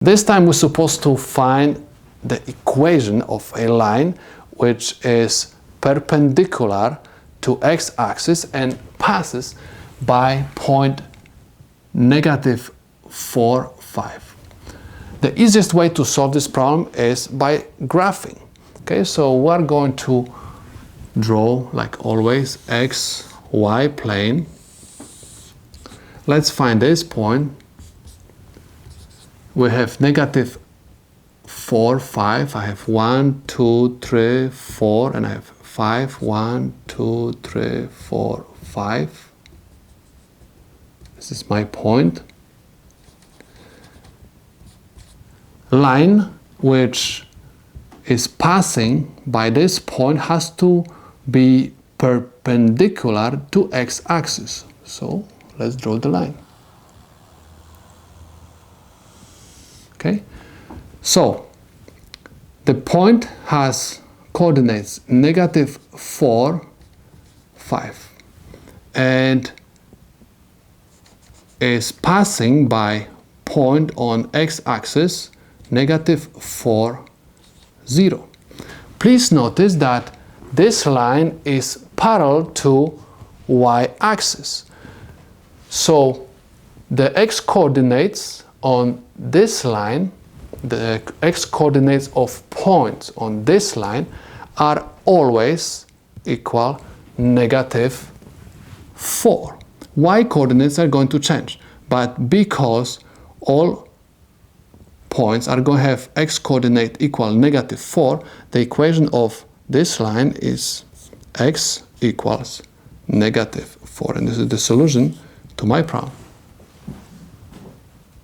This time we're supposed to find the equation of a line which is perpendicular to x-axis and passes by point -4, 5. The easiest way to solve this problem is by graphing. Okay, so we're going to draw, like always, x, y plane. Let's find this point. We have -4, 5. I have 1, 2, 3, 4, and I have 5. 1, 2, 3, 4, 5. This is my point. Line which is passing by this point has to be perpendicular to x-axis. So let's draw the line. Okay, so the point has coordinates -4, 5 and is passing by point on x-axis -4, 0. Please notice that this line is parallel to y-axis. So the x-coordinates on this line, the x-coordinates of points on this line are always equal -4. Y-coordinates are going to change, but because all points are going to have x-coordinate equal -4, the equation of this line is x equals -4. And this is the solution to my problem.